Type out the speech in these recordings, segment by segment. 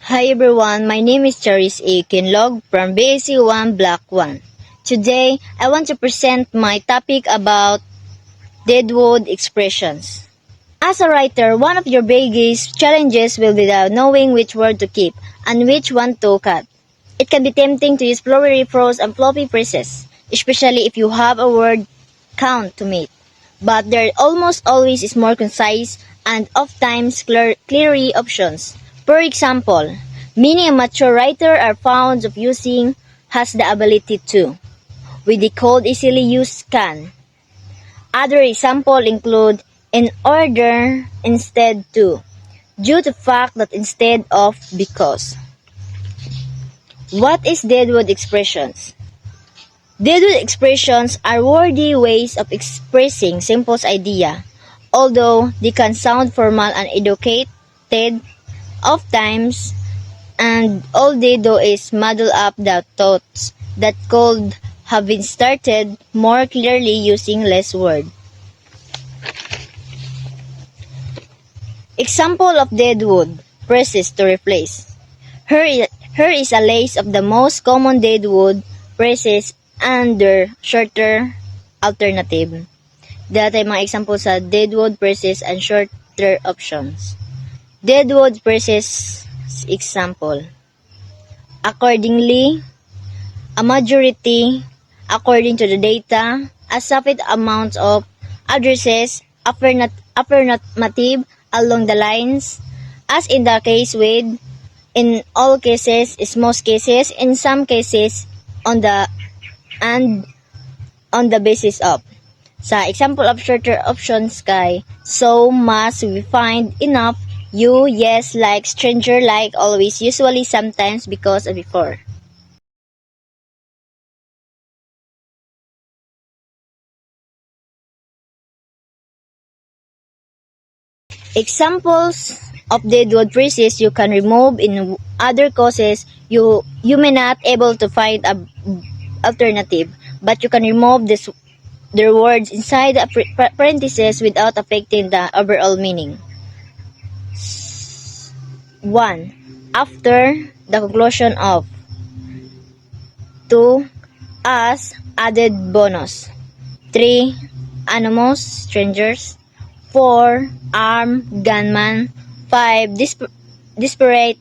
Hi everyone, my name is Charis A. Kinlog from BSc 1 Block 1. Today, I want to present my topic about Deadwood expressions. As a writer, one of your biggest challenges will be the knowing which word to keep and which one to cut. It can be tempting to use flowery prose and floppy phrases, especially if you have a word count to meet. But there almost always is more concise and oftentimes clearer options. For example, many amateur writers are fond of using has the ability to, with the code easily used can. Other examples include in order instead to, due to fact that instead of because. What is Deadwood expressions? Deadwood expressions are wordy ways of expressing simple idea, although they can sound formal and educated oftentimes, and all they do is muddle up the thoughts that could have been started more clearly using less words. Example of Deadwood phrases to replace. Here is a list of the most common Deadwood phrases under shorter alternative. Dito ay mga example sa Deadwood phrases and shorter options. Deadwood phrases example. Accordingly, a majority, according to the data, a sufficient amount of addresses, affirmative along the lines, as in the case with, in all cases, is most cases, in some cases, on the basis of. Sa example of shorter options kay, so must we find enough, you, yes, like, stranger, like, always, usually, sometimes, because, and before. Examples of Deadwood phrases you can remove in other causes you may not able to find a alternative, but you can remove their words inside the parentheses without affecting the overall meaning. 1. After the conclusion of. 2. As added bonus. 3. Anonymous strangers. 4. Armed gunman. 5. Disparate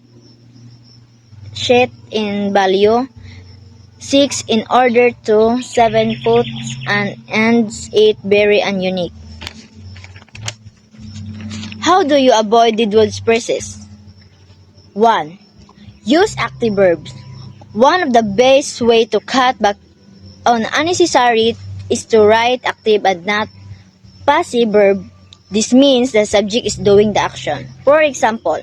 shit in value. 6. In order to. 7. Puts and ends. 8. Very and unique. How do you avoid Deadwood phrases? 1. Use active verbs. One of the best way to cut back on unnecessary is to write active and not passive verb. This means the subject is doing the action. For example,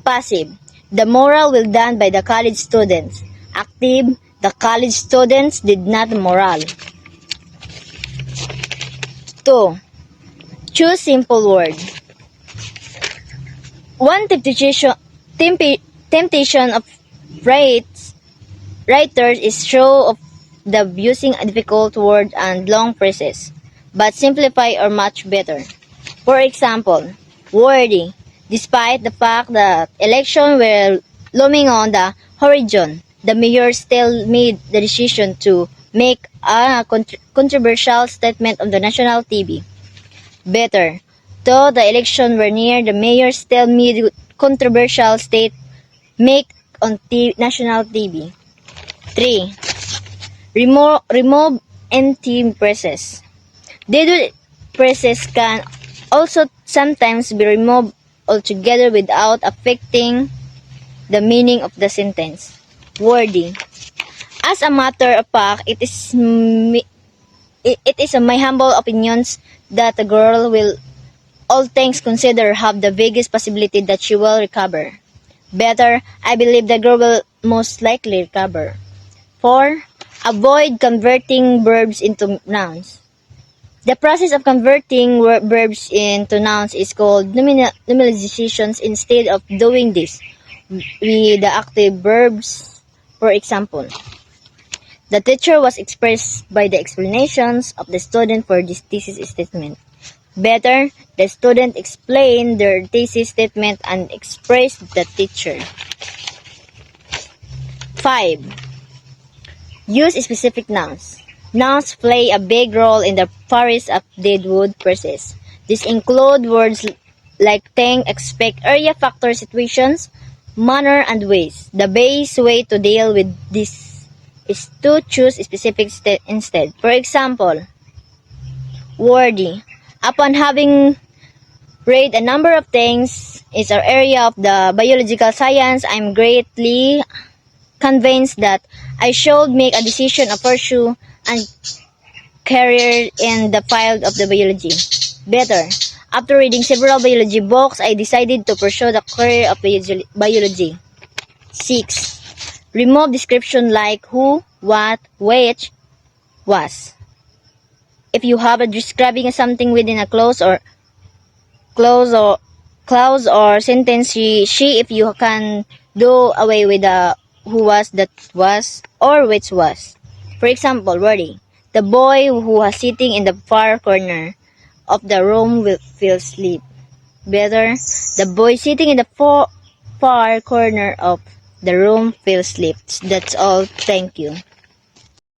passive, the moral well done by the college students. Active, the college students did not moral. 2. Choose simple word. One temptation of writers is show of the using a difficult word and long phrases, but simplify or much better. For example, wordy. Despite the fact that elections were looming on the horizon, the mayor still made the decision to make a controversial statement on the national TV. Better. Though the election were near, the mayor still made controversial make on national TV. 3. Remove empty phrases. Deadwood phrases can also sometimes be removed altogether without affecting the meaning of the sentence. Wordy. As a matter of fact, it is my humble opinions that the girl will, all things considered, have the biggest possibility that she will recover. Better, I believe the girl will most likely recover. 4. Avoid converting verbs into nouns. The process of converting verbs into nouns is called nominalizations. Instead of doing this with the active verbs, for example, the teacher was expressed by the explanations of the student for this thesis statement. Better, the student explained their thesis statement and expressed the teacher. 5. Use specific nouns. Nouns play a big role in the forest of Deadwood process. These include words like think, expect, area, factor, situations, manner, and ways. The best way to deal with this is to choose specific instead. For example, wordy. Upon having read a number of things is our area of the biological science, I'm greatly convinced that I should make a decision of pursue and career in the field of the biology. Better. After reading several biology books, I decided to pursue the career of biology. 6. Remove description like who, what, which, was. If you have a describing something within a clause or sentence, she if you can do away with the who was, that was, or which was. For example, wordy. The boy who was sitting in the far corner of the room will feel sleep. Better, the boy sitting in the far corner of the room feels sleep. That's all. Thank you.